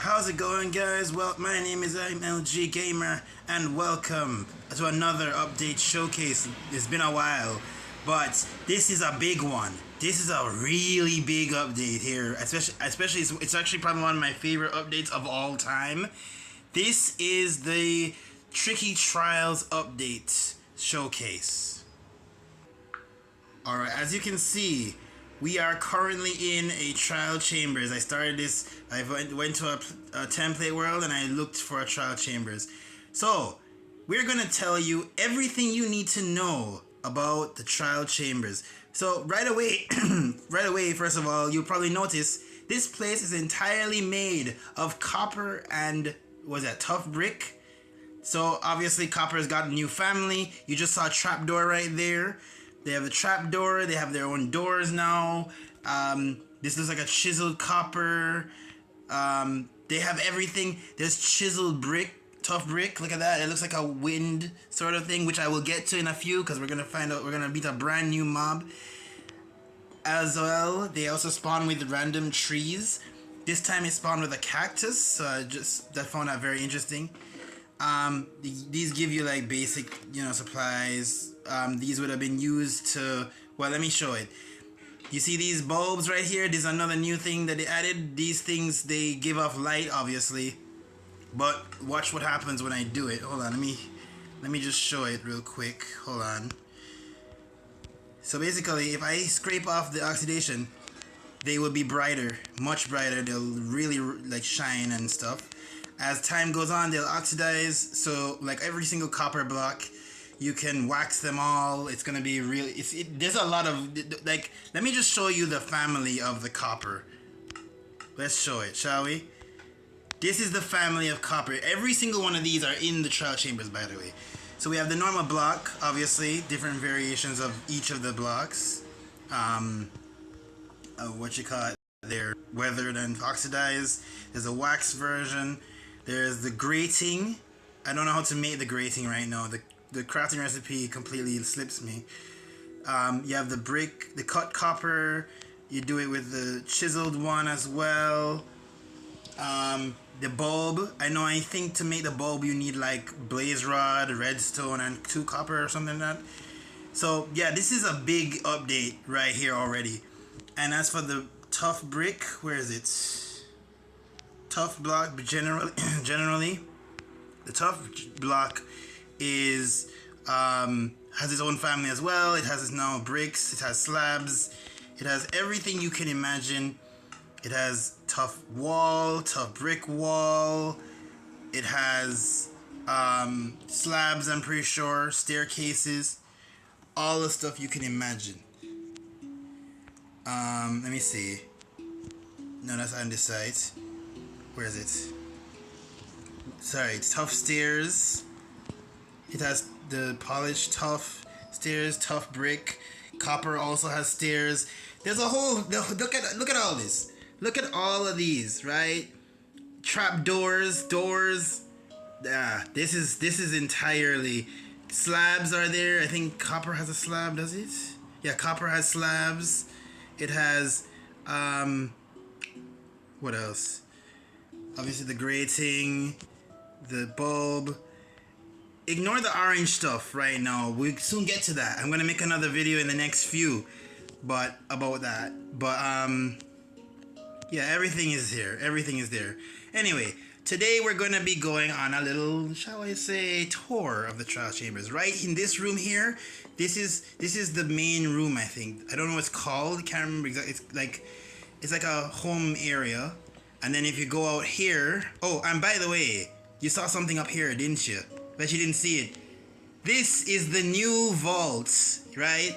How's it going, guys? Well, my name is MLG Gamer, and welcome to another update showcase. It's been a while, but this is a big one. This is a really big update here, especially it's actually probably one of my favorite updates of all time. This is the Tricky Trials update showcase. Alright, as you can see, we are currently in a trial chambers. I started this, I went to a template world and I looked for a trial chambers. So, we're going to tell you everything you need to know about the trial chambers. So, right away, first of all, you'll probably notice this place is entirely made of copper and, tough brick? So, obviously, copper has got a new family. You just saw a trapdoor right there. They have a trapdoor. They have their own doors now. This looks like a chiseled copper. They have everything. There's chiseled brick, tough brick. Look at that. It looks like a wind sort of thing, which I will get to in a few because we're gonna find out. We're gonna beat a brand new mob. As well, they also spawn with random trees. This time it spawned with a cactus. So I found that very interesting. These give you like basic, supplies. These would have been used to, well, let me show it. You see these bulbs right here? This is another new thing that they added. These things, they give off light, obviously. But watch what happens when I do it. Hold on, let me just show it real quick. Hold on. So basically, if I scrape off the oxidation, they will be brighter, much brighter. They'll really like shine and stuff. As time goes on, they'll oxidize. So like every single copper block, you can wax them all. It's gonna be really. There's a lot of like. Let me just show you the family of the copper. Let's show it, shall we? This is the family of copper. Every single one of these are in the trial chambers, by the way. So we have the normal block, obviously, different variations of each of the blocks. They're weathered and oxidized. There's a wax version. There's the grating. I don't know how to make the grating right now. The crafting recipe completely slips me. You have the brick, the cut copper. You do it with the chiseled one as well. The bulb. I think to make the bulb you need like blaze rod, redstone, and 2 copper or something like that. So yeah, this is a big update right here already. And as for the tough brick, where is it? Tough block, generally, the tough block is has its own family as well. It has now bricks, it has slabs, it has everything you can imagine. It has tough wall, tough brick wall. It has slabs, I'm pretty sure, staircases, all the stuff you can imagine. Let me see. No, that's on this side. Where is it? Sorry, it's tough stairs. It has the polished tough stairs, tough brick. Copper also has stairs. There's a whole look at all this. Look at all of these, right? Trap doors. This is entirely slabs are there. I think copper has a slab, does it? Yeah, copper has slabs. It has what else? Obviously the grating, the bulb. Ignore the orange stuff right now. We'll soon get to that. I'm gonna make another video in the next few, about that. Yeah, everything is here. Everything is there. Anyway, today we're gonna be going on a little, shall I say, tour of the trial chambers. Right in this room here. This is the main room. I think. I don't know what it's called. I can't remember exactly. It's like a home area. And then if you go out here, oh, and by the way, you saw something up here, didn't you? Bet you didn't see it. This is the new vault, right?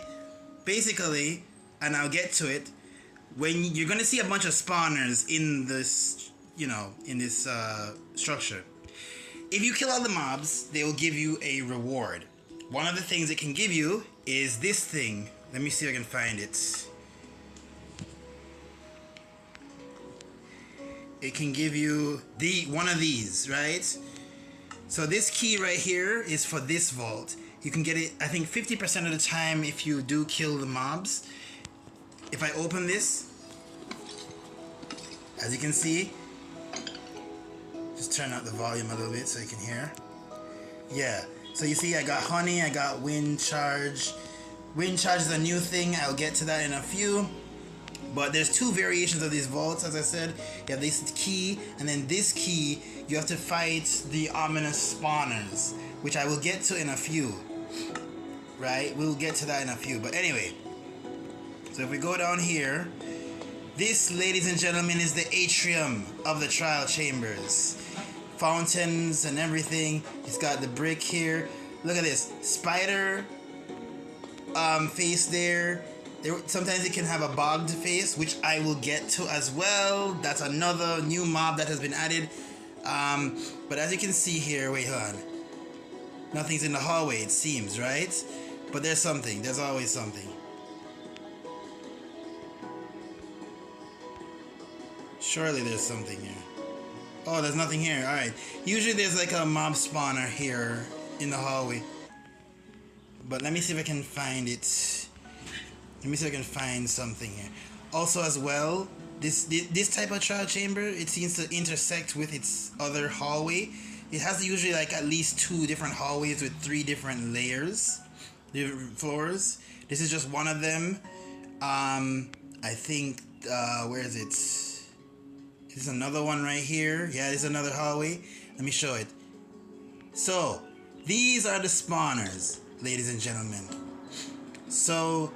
Basically, and I'll get to it. When you're gonna see a bunch of spawners in this, in this structure. If you kill all the mobs, they will give you a reward. One of the things it can give you is this thing. Let me see if I can find it. It can give you one of these, right? So this key right here is for this vault. You can get it, I think 50% of the time if you do kill the mobs. If I open this, as you can see, just turn up the volume a little bit so you can hear. Yeah, so you see I got honey, I got wind charge. Wind charge is a new thing, I'll get to that in a few. But there's two variations of these vaults, as I said. You have this key, and then this key, you have to fight the ominous spawners, which I will get to in a few. Right? We'll get to that in a few. But anyway, so if we go down here, this, ladies and gentlemen, is the atrium of the trial chambers. Fountains and everything. It's got the brick here. Look at this. Spider face there. Sometimes it can have a bogged face, which I will get to as well. That's another new mob that has been added. But as you can see here, wait, hold on. Nothing's in the hallway, it seems, right? But there's something. There's always something. Surely there's something here. Oh, there's nothing here. Alright. Usually there's like a mob spawner here in the hallway. But let me see if I can find it. Let me see if I can find something here. Also as well, this type of trial chamber, it seems to intersect with its other hallway. It has usually like at least 2 different hallways with 3 different layers, different floors. This is just one of them. I think, where is it? This is another one right here. Yeah, this is another hallway. Let me show it. So, these are the spawners, ladies and gentlemen. So,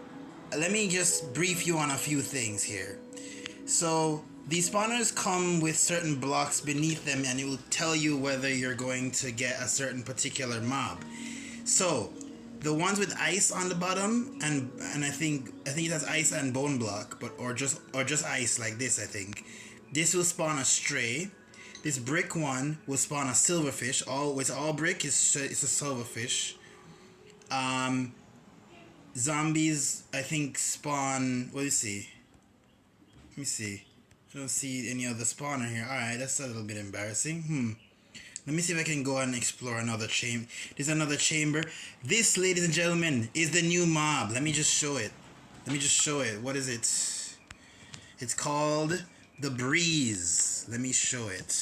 let me just brief you on a few things here. So, these spawners come with certain blocks beneath them, and it will tell you whether you're going to get a certain particular mob. So, the ones with ice on the bottom, and I think it has ice and bone block, but or just ice like this, I think. This will spawn a stray. This brick one will spawn a silverfish. It's all brick. It's a silverfish. Zombies, I think, spawn. What do you see? Let me see. I don't see any other spawner here. Alright, that's a little bit embarrassing. Let me see if I can go and explore another chamber. There's another chamber. This, ladies and gentlemen, is the new mob. Let me just show it. What is it? It's called the Breeze. Let me show it.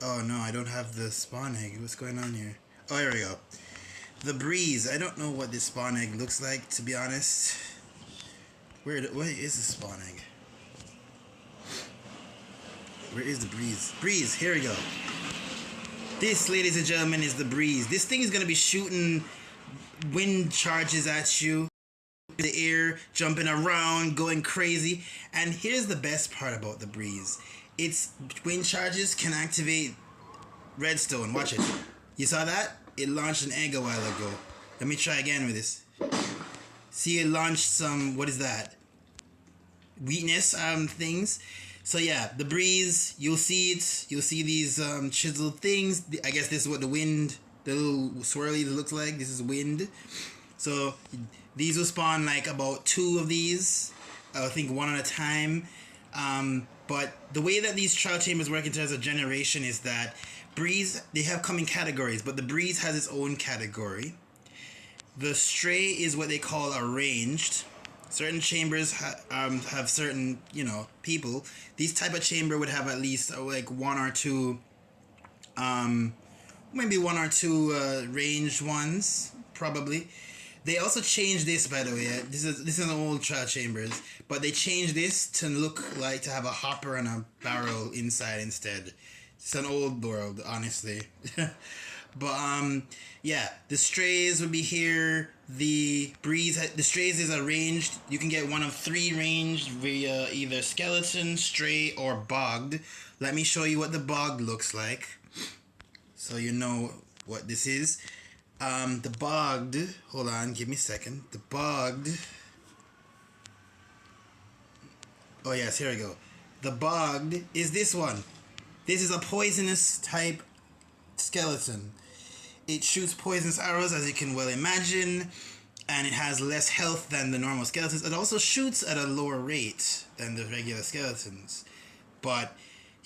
Oh no, I don't have the spawn egg. What's going on here? Oh, here we go. The Breeze. I don't know what this spawn egg looks like, to be honest. Where is the spawn egg? Where is the Breeze? Breeze, here we go. This, ladies and gentlemen, is the Breeze. This thing is going to be shooting wind charges at you. The air, jumping around, going crazy. And here's the best part about the Breeze. Its wind charges can activate redstone. Watch it. You saw that? It launched an egg a while ago. Let me try again with this. See, it launched some, what is that? Weakness things. So yeah, the Breeze, you'll see it. You'll see these chiseled things. I guess this is what the little swirly looks like. This is wind. So these will spawn like about 2 of these. I think 1 at a time. But the way that these trial chambers work in terms of generation is that Breeze, they have coming categories, but the Breeze has its own category. The Stray is what they call arranged. Certain chambers have certain, people. These type of chamber would have at least like 1 or 2, maybe 1 or 2 ranged ones, probably. They also changed this, by the way. This is an old trial chambers, but they changed this to look like to have a hopper and a barrel inside instead. It's an old world, honestly. But yeah, the strays would be here. The strays is arranged. You can get one of 3 ranged via either skeleton, stray, or bogged. Let me show you what the bogged looks like, so you know what this is. The bogged. Hold on, give me a second. The bogged. Oh yes, here we go. The bogged is this one. This is a poisonous type skeleton. It shoots poisonous arrows, as you can well imagine, and it has less health than the normal skeletons. It also shoots at a lower rate than the regular skeletons. But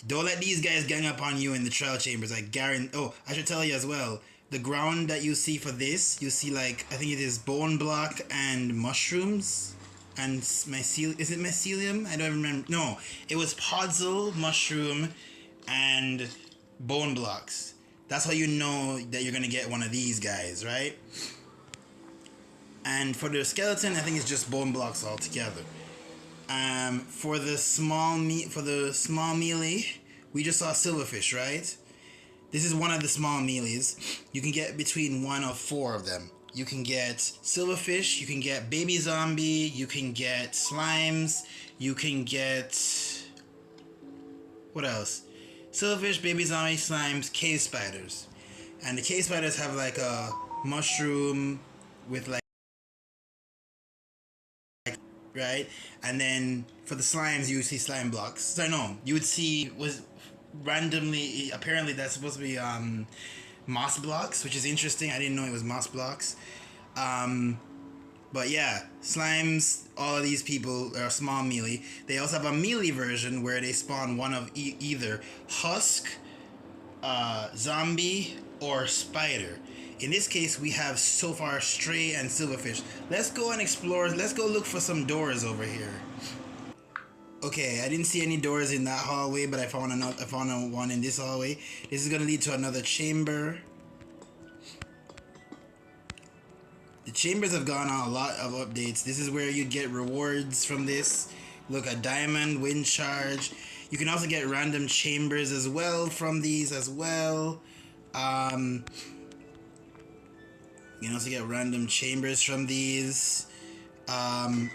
don't let these guys gang up on you in the trial chambers. I guarantee. Oh, I should tell you as well. The ground that you see for this, you see like, I think it is bone block and mushrooms and mycelium. Is it mycelium? I don't remember. No, it was podzol, mushroom, and bone blocks. That's how you know that you're gonna get one of these guys, right? And for the skeleton, I think it's just bone blocks altogether. For the small melee, we just saw silverfish, right? This is one of the small melees. You can get between 1 or 4 of them. You can get silverfish, you can get baby zombie, you can get slimes, you can get... what else? Silverfish, baby zombie, slimes, cave spiders. And the cave spiders have like a mushroom with like... right? And then for the slimes, you would see slime blocks. So no, you would see was randomly, apparently that's supposed to be moss blocks, which is interesting. I didn't know it was moss blocks. But yeah, slimes, all of these people are small melee. They also have a melee version where they spawn one of either husk, zombie, or spider. In this case, we have so far stray and silverfish. Let's go and explore. Let's go look for some doors over here. Okay, I didn't see any doors in that hallway, but I found one in this hallway. This is gonna lead to another chamber. The chambers have gone on a lot of updates. This is where you get rewards from this. Look, a diamond, wind charge. You can also get random chambers as well from these as well. You can also get random chambers from these. I'm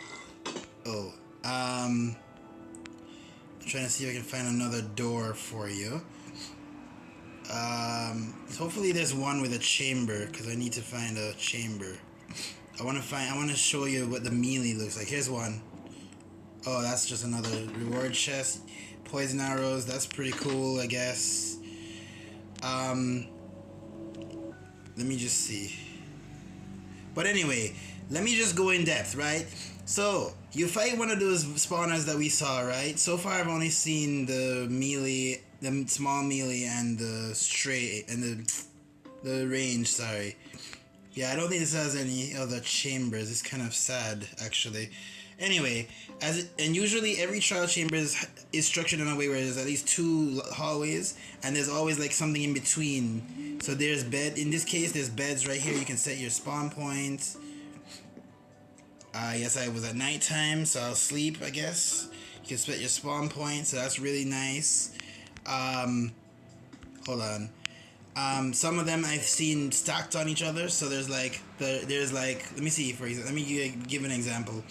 trying to see if I can find another door for you. Hopefully there's one with a chamber, because I need to find a chamber. I want to show you what the melee looks like. Here's one. Oh, that's just another reward chest. Poison arrows, that's pretty cool, I guess. Let me just see. But anyway, let me just go in depth, right? So, you fight one of those spawners that we saw, right? So far, I've only seen the melee, the small melee, and the stray, and the range, sorry. Yeah, I don't think this has any other chambers. It's kind of sad, actually. Anyway, and usually every trial chamber is structured in a way where there's at least 2 hallways, and there's always like something in between. So there's bed. In this case, there's beds right here. You can set your spawn points. Yes, I was at nighttime, so I'll sleep, I guess. You can set your spawn point, so that's really nice. Hold on. Some of them I've seen stacked on each other, so there's like, let me see, for example, let me give an example.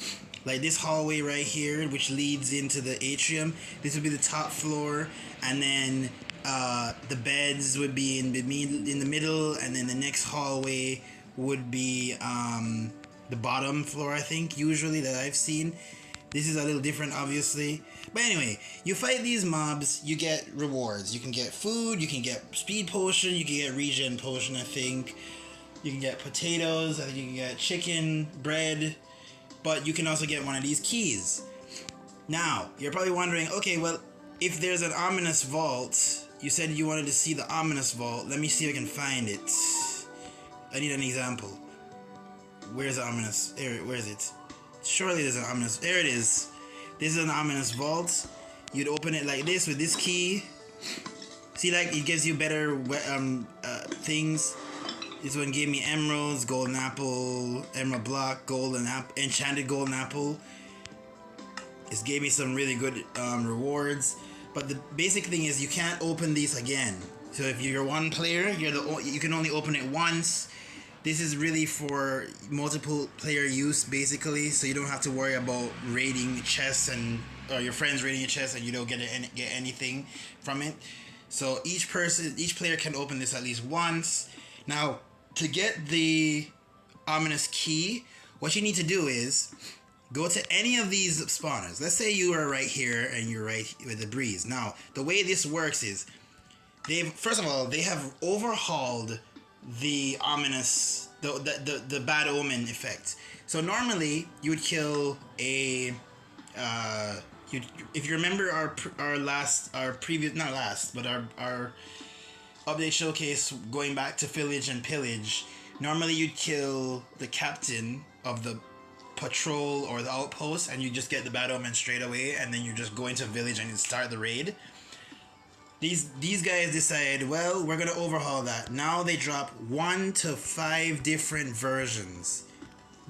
Like this hallway right here, which leads into the atrium, this would be the top floor, and then the beds would be in the middle, and then the next hallway would be the bottom floor, I think, usually, that I've seen. This is a little different, obviously. But anyway, you fight these mobs, you get rewards. You can get food, you can get speed potion, you can get regen potion, I think. You can get potatoes, I think you can get chicken, bread. But you can also get one of these keys. Now, you're probably wondering, okay, well, if there's an ominous vault, you said you wanted to see the ominous vault. Let me see if I can find it. I need an example. Where's the ominous? Where is it? Surely there's an ominous. There it is. This is an ominous vault. You'd open it like this with this key. See, like, it gives you better things. This one gave me emeralds, golden apple, emerald block, golden apple, enchanted golden apple. This gave me some really good rewards. But the basic thing is you can't open these again. So if you're one player, you can only open it once. This is really for multiple player use, basically, so you don't have to worry about raiding chests or your friends raiding a chest and you don't get anything from it. So each player can open this at least once. Now, to get the ominous key, what you need to do is go to any of these spawners. Let's say you are right here and you're right with the breeze. Now, the way this works is first of all, they have overhauled the ominous, the bad omen effect. So normally you would kill a if you remember our previous, not last, but our update showcase going back to village and pillage, normally you'd kill the captain of the patrol or the outpost and you just get the bad omen straight away, and then you just go into village and you start the raid. these guys decided, well, we're gonna overhaul that. Now they drop 1 to 5 different versions,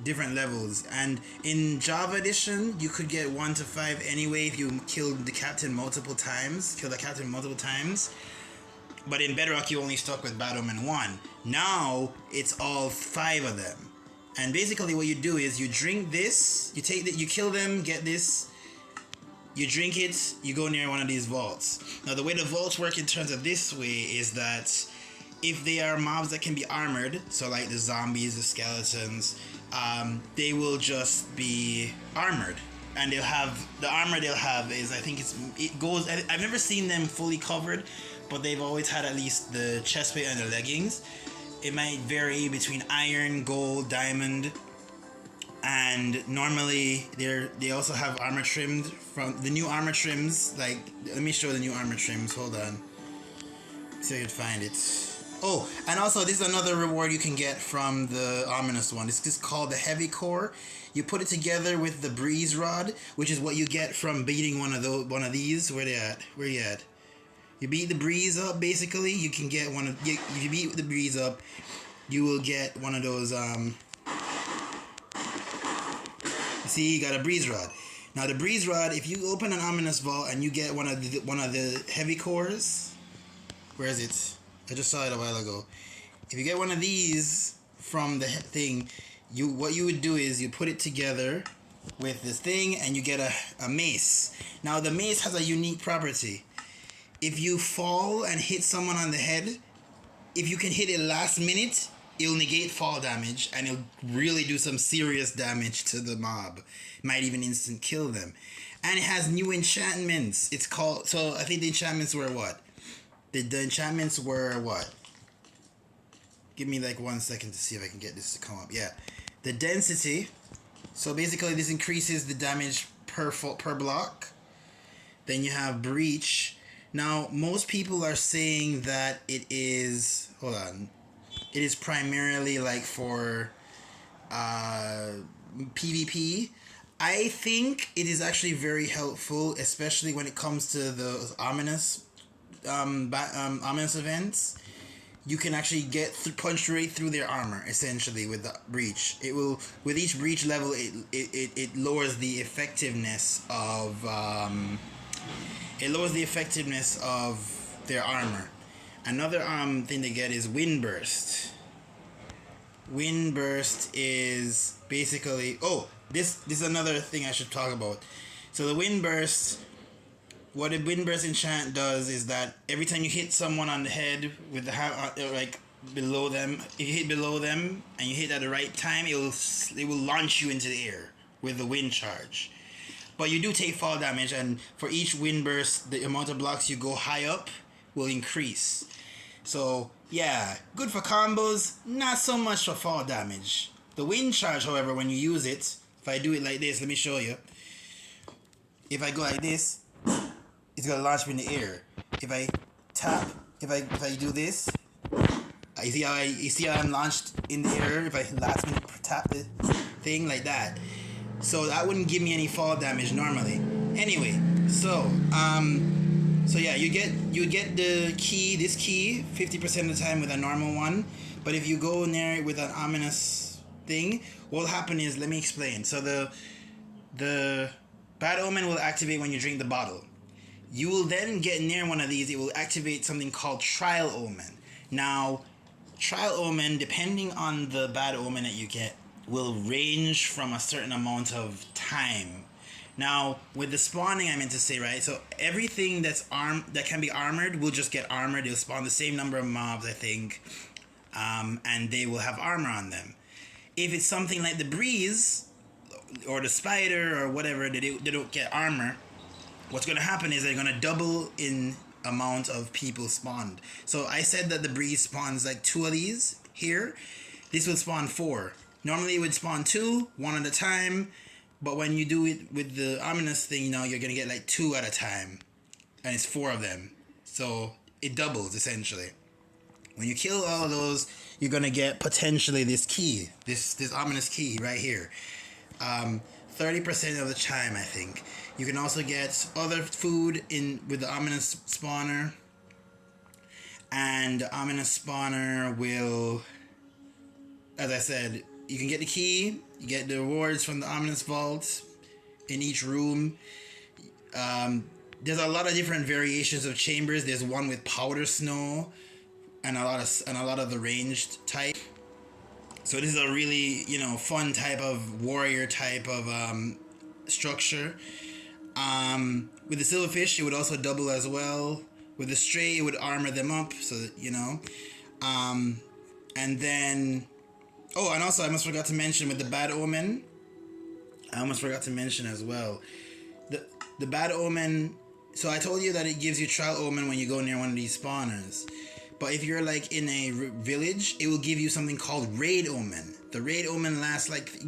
different levels, and in Java Edition you could get 1 to 5 anyway if you killed the captain multiple times. But in Bedrock you only stuck with Bad Omen 1. Now it's all 5 of them. And basically what you do is you drink this, you kill them, get this, you drink it, you go near one of these vaults. Now the way the vaults work in terms of this way is that if they are mobs that can be armored, so like the zombies, the skeletons, they will just be armored. And they'll have, the armor they'll have is, I think it goes, I've never seen them fully covered, but they've always had at least the chest plate and the leggings. It might vary between iron, gold, diamond, and normally they also have armor trimmed from the new armor trims. Like, let me show the new armor trims. Hold on, see if I can find it. Oh, and also this is another reward you can get from the ominous one. It's just called the heavy core. You put it together with the breeze rod, which is what you get from beating one of these. Where they at? Where you at? You beat the breeze up, basically. You can get one of. If you beat the breeze up, you will get one of those. See, you got a breeze rod. Now the breeze rod, if you open an ominous vault and you get one of the heavy cores, where is it? I just saw it a while ago. If you get one of these from the thing, what you would do is you put it together with this thing and you get a mace. Now the mace has a unique property. If you fall and hit someone on the head, if you can hit it last minute, it'll negate fall damage and it'll really do some serious damage to the mob. Might even instant kill them. And it has new enchantments. It's called, so I think the enchantments were what? The enchantments were what? Give me like 1 second to see if I can get this to come up. Yeah. The density. So basically this increases the damage per block. Then you have breach. Now, most people are saying that it is, hold on, it is primarily like for PvP. I think it is actually very helpful, especially when it comes to the ominous events. You can actually get punch right through their armor, essentially, with the breach. It will, with each breach level, it lowers the effectiveness of their armor. Another thing they get is wind burst. Wind burst is basically, this is another thing I should talk about. So the wind burst, what a wind burst enchant does is that every time you hit someone on the head with the like below them, if you hit below them and you hit at the right time, it will launch you into the air with the wind charge. But you do take fall damage, and for each wind burst, the amount of blocks you go high up will increase. So yeah, good for combos, not so much for fall damage. The wind charge, however, when you use it, if I do it like this, let me show you. If I go like this, it's gonna launch me in the air. If I tap, if I do this, you see how I'm launched in the air. If I last minute tap the thing like that, so that wouldn't give me any fall damage normally. Anyway, so yeah, you get the key, this key, 50% of the time with a normal one. But if you go in there with an ominous thing, what'll happen is, let me explain. So the Bad Omen will activate when you drink the bottle. You will then get near one of these, it will activate something called Trial Omen. Now, Trial Omen, depending on the Bad Omen that you get, will range from a certain amount of time. Now, with the spawning, I meant to say, right? So everything that can be armored will just get armored. They'll spawn the same number of mobs, I think, and they will have armor on them. If it's something like the breeze or the spider or whatever, they don't get armor. What's going to happen is they're going to double in amount of people spawned. So I said that the breeze spawns like 2 of these here. This will spawn 4. Normally it would spawn 2, 1 at a time. But when you do it with the ominous thing, you're going to get like 2 at a time. And it's 4 of them. So it doubles essentially. When you kill all of those, you're going to get potentially this key. This ominous key right here. 30% of the time, I think. You can also get other food with the ominous spawner. And the ominous spawner will, as I said, you can get the key, you get the rewards from the ominous vault in each room. There's a lot of different variations of chambers. There's one with powder snow and a lot of the ranged type. So this is a really, fun type of warrior type of structure. With the silverfish, it would also double as well. With the stray, it would armor them up, so and then, and also I almost forgot to mention with the bad omen. I almost forgot to mention as well, the bad omen. So I told you that it gives you trial omen when you go near one of these spawners. But if you're like in a village, it will give you something called raid omen. The raid omen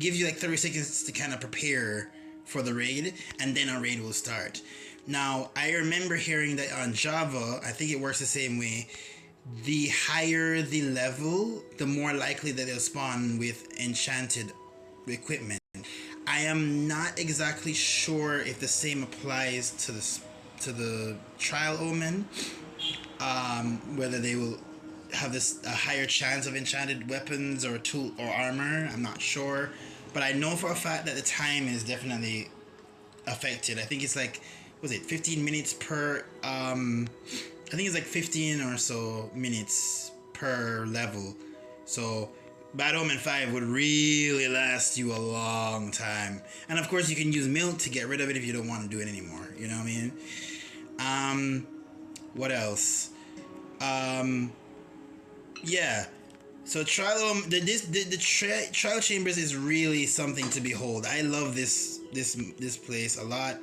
gives you like 30 seconds to kind of prepare for the raid, and then a raid will start. Now, I remember hearing that on Java, I think it works the same way. The higher the level, the more likely that they'll spawn with enchanted equipment. I am not exactly sure if the same applies to the trial omen. Whether they will have a higher chance of enchanted weapons or tool or armor, I'm not sure. But I know for a fact that the time is definitely affected. I think it's like, 15 minutes per, I think it's like 15 or so minutes per level. So Bad Omen 5 would really last you a long time. And of course you can use milk to get rid of it if you don't want to do it anymore. You know what I mean? What else? Yeah. So trial trial chambers is really something to behold. I love this place a lot.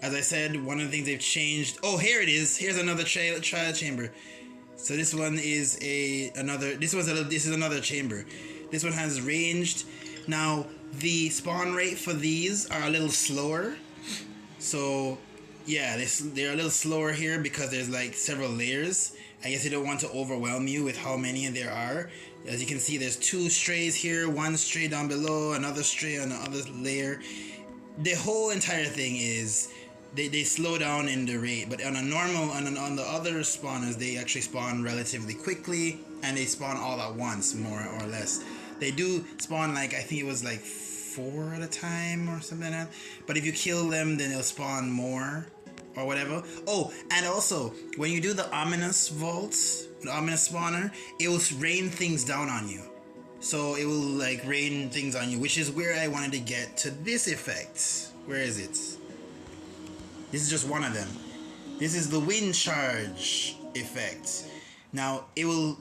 As I said, one of the things they've changed. Oh, here it is. Here's another trial chamber. So this one is another chamber. This one has ranged. Now the spawn rate for these are a little slower. So yeah, they're a little slower here because there's like several layers. I guess they don't want to overwhelm you with how many there are. As you can see, there's 2 strays here, 1 stray down below, another stray on the other layer. The whole entire thing is they slow down in the rate, but on on the other spawners, they actually spawn relatively quickly, and they spawn all at once, more or less. They do spawn like, I think it was like 4 at a time or something like that. But if you kill them, then they'll spawn more or whatever. Oh, and also when you do the ominous vaults, the ominous spawner, it will rain things down on you. So it will like rain things on you, which is where I wanted to get to this effect. Where is it? This is just one of them. This is the wind charge effect. Now it will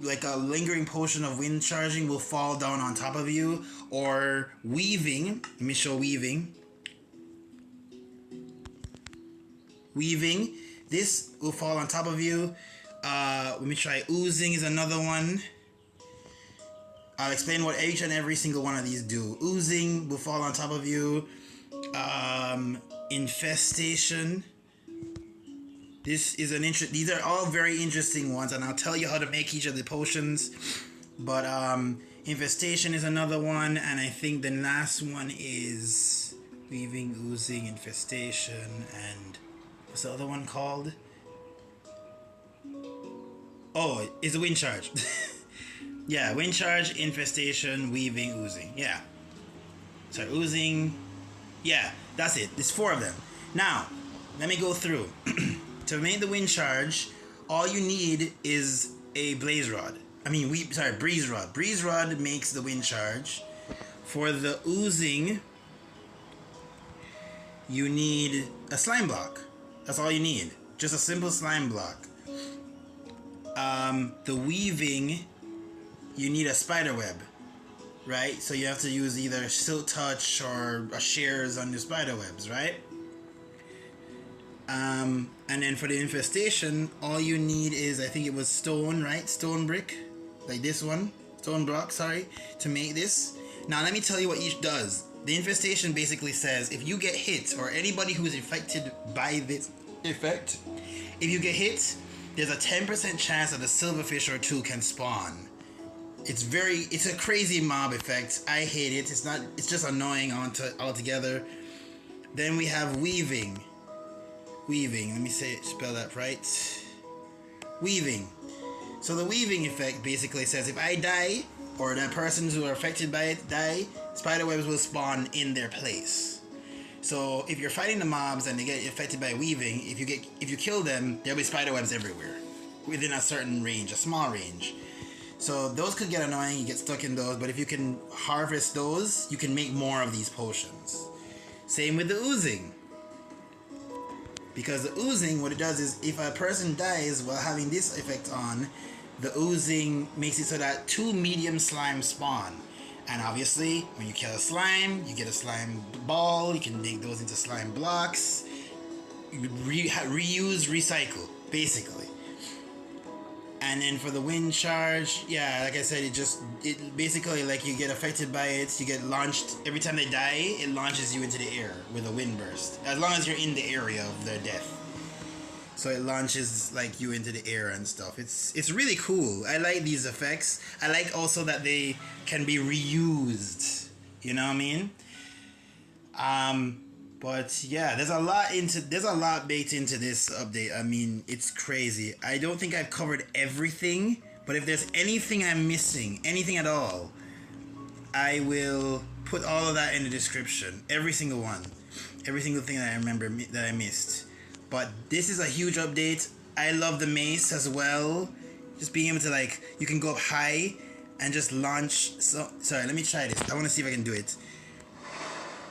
like a lingering potion of wind charging will fall down on top of you, or weaving. Let me show weaving. Weaving. This will fall on top of you. Let me try. Oozing is another one. I'll explain what each and every single one of these do. Oozing will fall on top of you. Infestation. These are all very interesting ones, and I'll tell you how to make each of the potions. But infestation is another one, and I think the last one is weaving, oozing, infestation, and what's the other one called? Oh, it's a wind charge. Yeah, wind charge, infestation, weaving, oozing. Yeah. Sorry, oozing. Yeah, that's it. There's 4 of them. Now, let me go through. To make the wind charge, all you need is a blaze rod. Breeze rod. Breeze rod makes the wind charge. For the oozing, you need a slime block. That's all you need. Just a simple slime block. The weaving, you need a spider web, right? So you have to use either silk touch or shears on your spider webs, right? And then for the infestation, all you need is, I think it was stone, right? Stone brick, like this one, stone block, sorry, to make this. Now let me tell you what each does. The infestation basically says if you get hit, or anybody who is infected by this effect, if you get hit, there's a 10% chance that a silverfish or 2 can spawn. It's a crazy mob effect. I hate it. It's just annoying altogether. Then we have weaving. weaving. Let me spell that right. Weaving. So the weaving effect basically says if I die, or the persons who are affected by it die, spiderwebs will spawn in their place. So if you're fighting the mobs and they get affected by weaving, if you kill them, there'll be spiderwebs everywhere within a certain range, a small range. So those could get annoying, you get stuck in those, but if you can harvest those, you can make more of these potions. Same with the oozing. Because the oozing, what it does is, if a person dies while having this effect on, the oozing makes it so that 2 medium slimes spawn. And obviously, when you kill a slime, you get a slime ball, you can make those into slime blocks. Reuse, recycle, basically. And then for the wind charge, yeah, like I said, it basically, like, you get affected by it, you get launched, every time they die, it launches you into the air with a wind burst. As long as you're in the area of their death. So it launches, like, you into the air and stuff. It's really cool. I like these effects. I like also that they can be reused. You know what I mean? But yeah, there's a lot baked into this update. I mean, it's crazy. I don't think I've covered everything, but if there's anything I'm missing, anything at all, I will put all of that in the description. Every single one. Every single thing that I remember that I missed. But this is a huge update. I love the mace as well. Just being able to, like, you can go up high and just launch. Sorry, let me try this. I want to see if I can do it.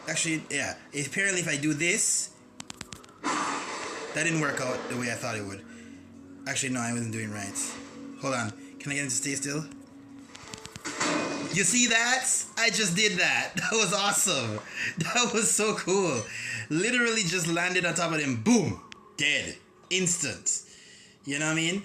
Actually, yeah. Apparently, if I do this, that didn't work out the way I thought it would. Actually, no, I wasn't doing right. Hold on. Can I get him to stay still? You see that? I just did that. That was awesome. That was so cool. Literally just landed on top of him. Boom. Dead. Instant. You know what I mean?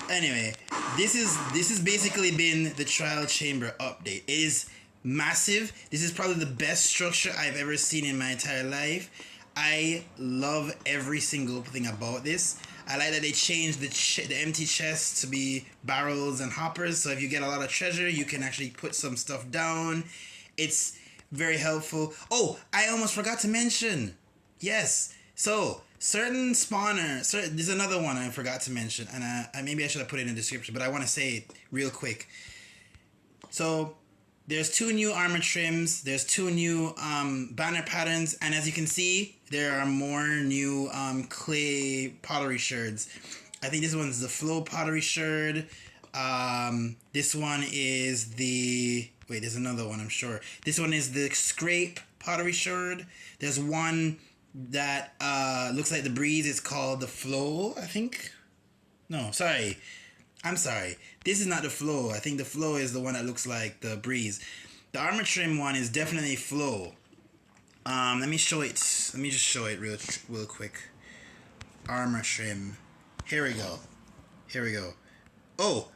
Anyway, this has basically been the trial chamber update. It is massive. This is probably the best structure I've ever seen in my entire life. I love every single thing about this. I like that they changed the empty chests to be barrels and hoppers, so if you get a lot of treasure, you can actually put some stuff down. It's very helpful. Oh, I almost forgot to mention. Yes. So, certain spawner, there's another one I forgot to mention, and maybe I should have put it in the description, but I want to say it real quick. So, there's 2 new armor trims, there's 2 new banner patterns, and as you can see, there are more new clay pottery shards. I think this one's the flow pottery shard. This one is the... Wait, there's another one, I'm sure. This one is the scrape pottery shard. There's one that looks like the breeze. It's called the flow, I think. No, sorry. I'm sorry. This is not the flow. I think the flow is the one that looks like the breeze. The armor trim one is definitely flow. Let me show it. Let me just show it real quick. Armor trim. Here we go. Here we go. Oh,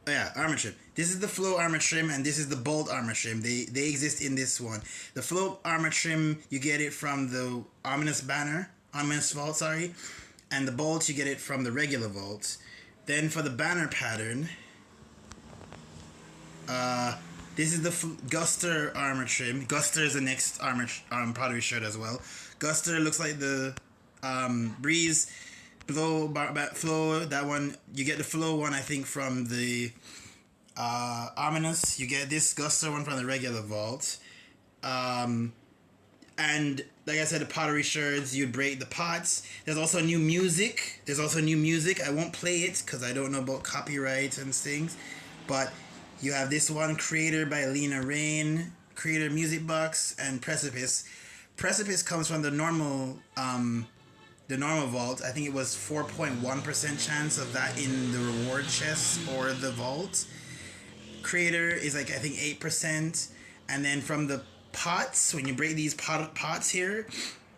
yeah, armor trim. This is the flow armor trim, and this is the bolt armor trim. They exist in this one. The flow armor trim, you get it from the ominous vault, sorry, and the bolt you get it from the regular vault. Then for the banner pattern, this is the Guster armor trim. Guster is the next armor pottery shirt as well. Guster looks like the breeze, flow, that one. You get the flow one, I think, from the ominous. You get this Guster one from the regular vault. And like I said, the pottery shards, you'd break the pots. There's also new music. I won't play it because I don't know about copyright and things. But you have this one, Creator by Lena Rain, Creator Music Box, and Precipice. Precipice comes from the normal vault. I think it was 4.1% chance of that in the reward chest or the vault. Creator is like, I think, 8%. And then from the pots, when you break these pots here,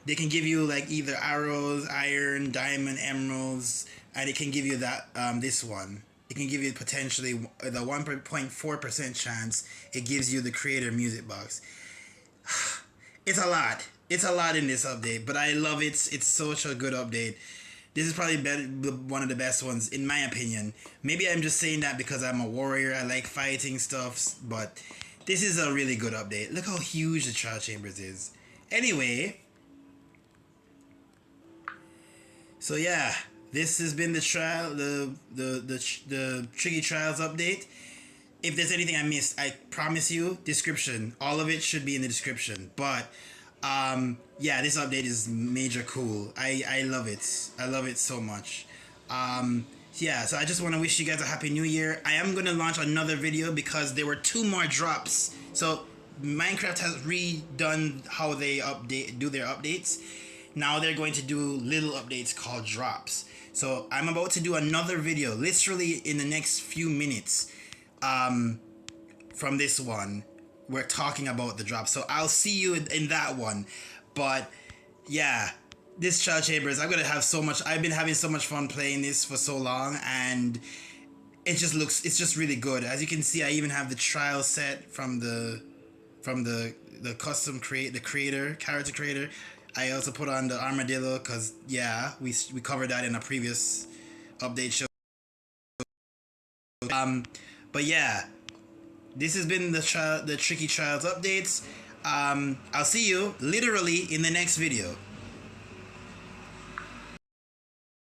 they can give you like either arrows, iron, diamond, emeralds, and it can give you that this one. It can give you potentially the 1.4% chance. It gives you the Creator Music Box. It's a lot. It's a lot in this update, but I love it. It's such a good update. This is probably one of the best ones, in my opinion. Maybe I'm just saying that because I'm a warrior. I like fighting stuff, but this is a really good update. Look how huge the Trial Chambers is. Anyway, So yeah, this has been the trial, the tricky trials update. If there's anything I missed, I promise you, description. All of it should be in the description. But yeah, this update is major cool. I love it. I love it so much. Yeah, so I just want to wish you guys a happy new year. I am going to launch another video because there were 2 more drops. So Minecraft has redone how they do their updates. Now they're going to do little updates called drops. So I'm about to do another video literally in the next few minutes from this one. We're talking about the drop. So I'll see you in that one. But yeah, this Child Chambers, I'm gonna have so much. I've been having so much fun playing this for so long, and it's just really good. As you can see, I even have the trial set from the custom character creator. I also put on the armadillo because yeah, we covered that in a previous update show. But yeah, this has been the Tricky Trials updates. I'll see you literally in the next video.